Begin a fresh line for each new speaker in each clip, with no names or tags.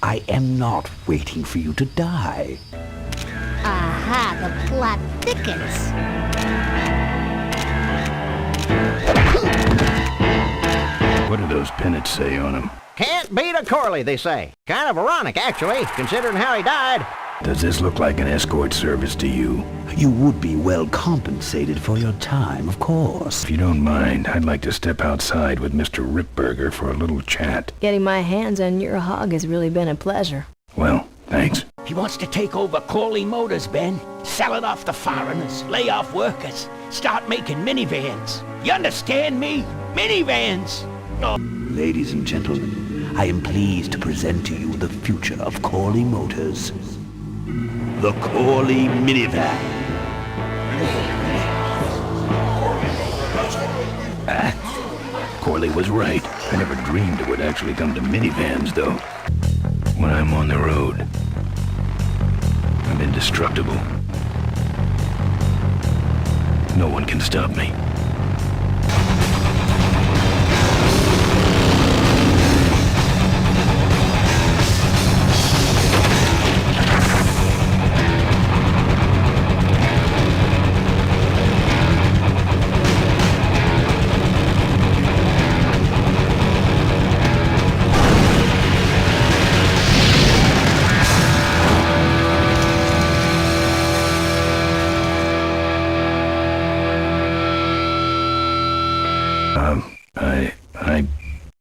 I am not waiting for you to die.
Aha, the plot thickens.
What do those pennants say on them?
Can't beat a Corley, they say. Kind of ironic, actually, considering how he died.
Does this look like an escort service to you?
You would be well compensated for your time, of course.
If you don't mind, I'd like to step outside with Mr. Ripburger for a little chat.
Getting my hands on your hog has really been a pleasure.
Well, thanks.
He wants to take over Corley Motors, Ben. Sell it off to foreigners, lay off workers, start making minivans. You understand me? Minivans! Oh.
Ladies and gentlemen, I am pleased to present to you the future of Corley Motors. The Corley Minivan.
Corley was right. I never dreamed it would actually come to minivans, though. When I'm on the road, I'm indestructible. No one can stop me.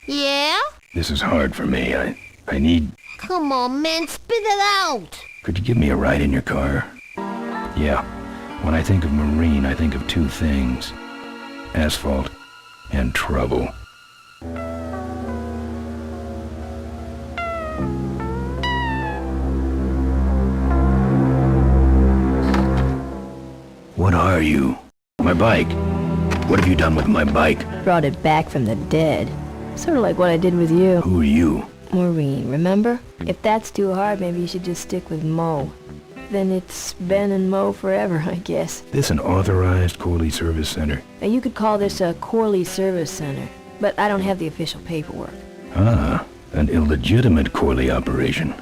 Yeah?
This is hard for me. I need...
Come on, man, spit it out!
Could you give me a ride in your car? Yeah. When I think of Marine, I think of two things. Asphalt and trouble. What are you? My bike. What have you done with my bike?
Brought it back from the dead. Sort of like what I did with you.
Who are you?
Maureen, remember? If that's too hard, maybe you should just stick with Mo. Then it's Ben and Mo forever, I guess.
This an authorized Corley Service Center?
Now, you could call this a Corley Service Center, but I don't have the official paperwork.
Ah, an illegitimate Corley operation.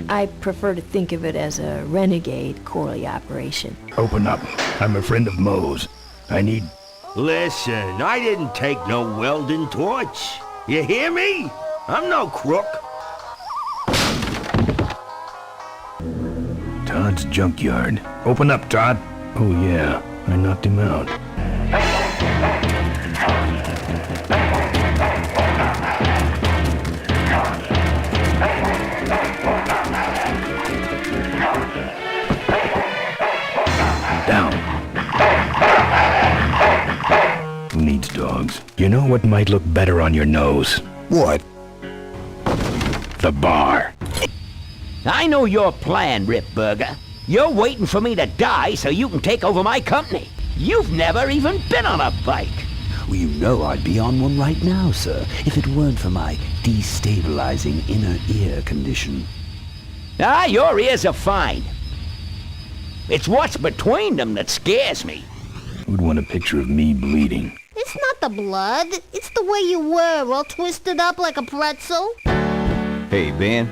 I prefer to think of it as a renegade Corley operation.
Open up. I'm a friend of Mo's. I need...
Listen, I didn't take no welding torch. You hear me? I'm no crook.
Todd's junkyard. Open up, Todd. Oh yeah, I knocked him out. Down. Who needs dogs? You know what might look better on your nose?
What?
The bar.
I know your plan, Ripburger. You're waiting for me to die so you can take over my company. You've never even been on a bike.
Well, you know I'd be on one right now, sir, if it weren't for my destabilizing inner ear condition.
Ah, your ears are fine. It's what's between them that scares me.
Who'd want a picture of me bleeding?
It's not the blood. It's the way you were, all twisted up like a pretzel.
Hey, Ben.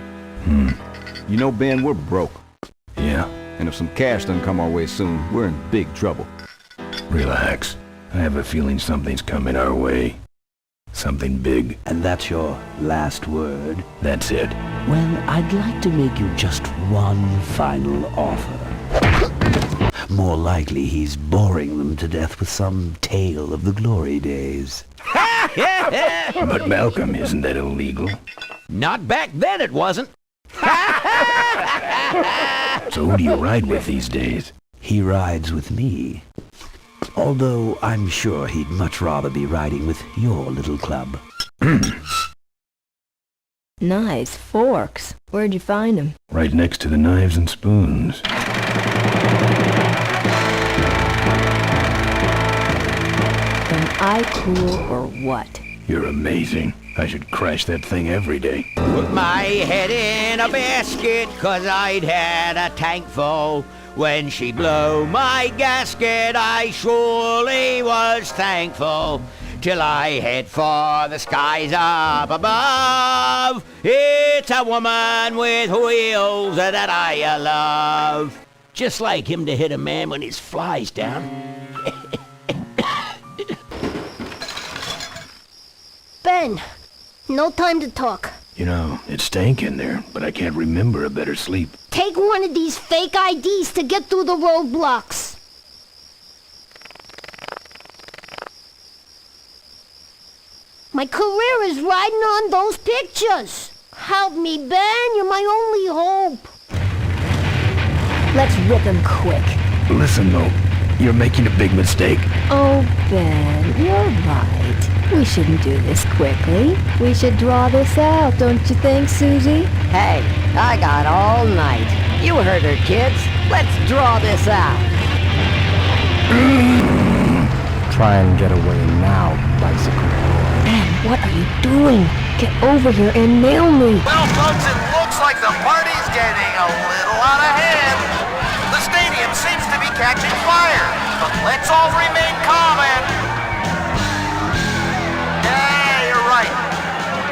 You know, Ben, we're broke.
Yeah,
And if some cash doesn't come our way soon, we're in big trouble.
relax. I have a feeling something's coming our way. Something big.
And that's your last word?
That's it.
Well, I'd like to make you just one final offer. More likely he's boring them to death with some tale of the glory days.
But Malcolm, isn't that illegal?
Not back then it wasn't.
So who do you ride with these days?
He rides with me. Although I'm sure he'd much rather be riding with your little club.
Nice forks. Where'd you find them?
Right next to the knives and spoons.
Am I cool or what?
You're amazing. I should crash that thing every day.
Put my head in a basket, 'cause I'd had a tank full. When she blew my gasket, I surely was thankful. till I head for the skies up above. It's a woman with wheels that I love. Just like him to hit a man when his fly's down.
Ben, no time to talk.
You know, it stank in there, but I can't remember a better sleep.
Take one of these fake IDs to get through the roadblocks. My career is riding on those pictures. Help me, Ben. You're my only hope.
Let's rip him quick.
Listen, Mo, you're making a big mistake.
Oh, Ben, you're right. We shouldn't do this quickly. We should draw this out, don't you think, Susie?
Hey, I got all night. You heard her, kids. Let's draw this out.
Try and get away now, bicycle.
Ben, what are you doing? Get over here and nail me.
Well, folks, it looks like the party's getting a little out of hand. The stadium seems to be catching fire, but let's all remain calm and... Yeah, you're right.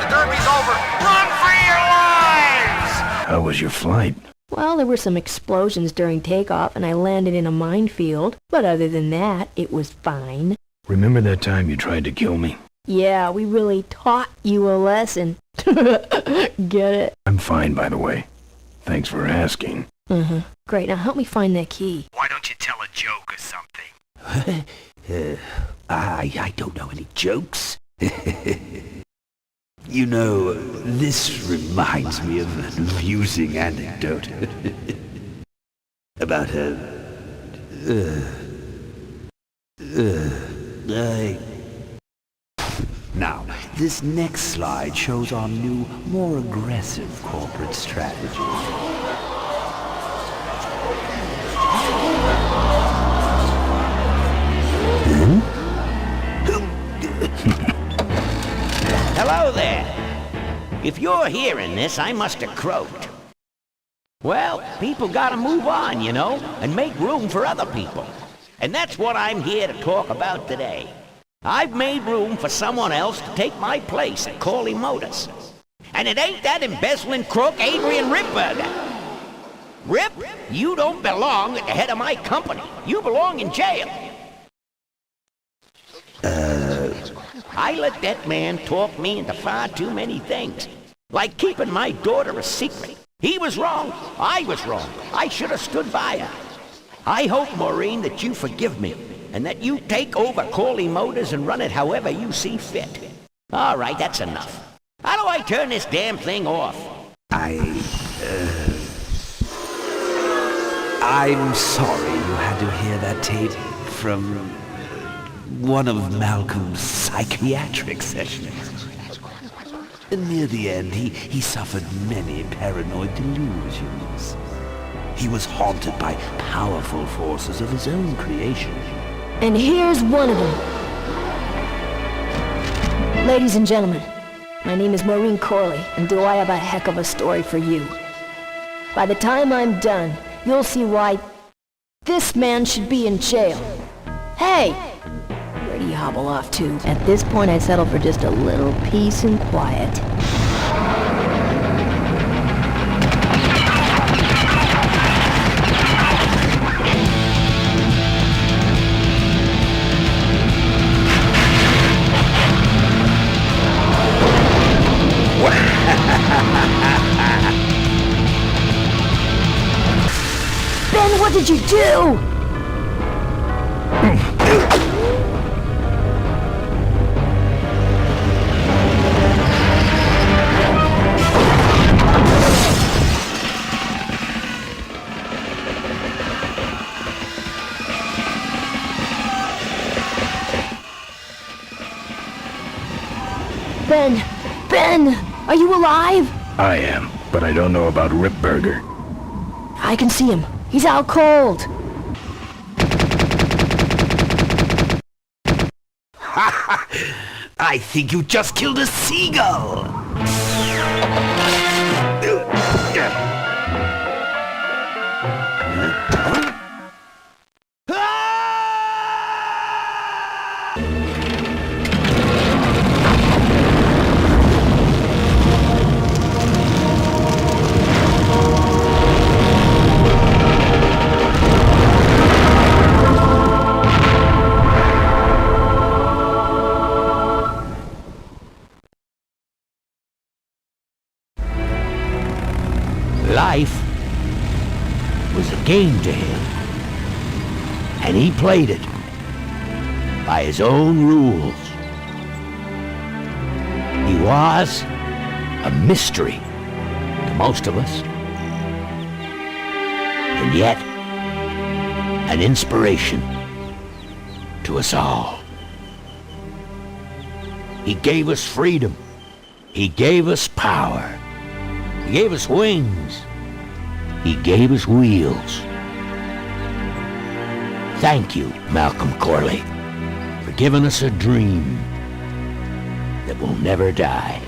The derby's over. Run for your lives!
How was your flight?
Well, there were some explosions during takeoff, and I landed in a minefield. But other than that, it was fine.
Remember that time you tried to kill me?
Yeah, we really taught you a lesson. Get it?
I'm fine, by the way. Thanks for asking.
Uh-huh. Great, now help me find that key.
Why don't you tell a joke or something?
I don't know any jokes. You know, this reminds me of an amusing anecdote about Now, this next slide shows our new, more aggressive corporate strategy.
Hello there. If you're hearing this, I must have croaked. Well, people gotta move on, you know, and make room for other people. And that's what I'm here to talk about today. I've made room for someone else to take my place at Corley Motors. And it ain't that embezzling crook Adrian Ripburger. Rip, you don't belong at the head of my company. You belong in jail. I let that man talk me into far too many things. Like keeping my daughter a secret. He was wrong. I was wrong. I should have stood by her. I hope, Maureen, that you forgive me. And that you take over Corley Motors and run it however you see fit. All right, that's enough. How do I turn this damn thing off?
I'm sorry you had to hear that tape from one of Malcolm's psychiatric sessions. Near the end, he suffered many paranoid delusions. He was haunted by powerful forces of his own creation.
And here's one of them. Ladies and gentlemen, my name is Maureen Corley, and do I have a heck of a story for you. By the time I'm done, you'll see why this man should be in jail. Hey! Where do you hobble off to? At this point, I'd settle for just a little peace and quiet. Ben, what did you do? Ben, are you alive?
I am, but I don't know about Ripburger.
I can see him. He's out cold.
I think you just killed a seagull!
Life was a game to him, and he played it by his own rules. He was a mystery to most of us, and yet an inspiration to us all. He gave us freedom. He gave us power. He gave us wings. He gave us wheels. Thank you, Malcolm Corley, for giving us a dream that will never die.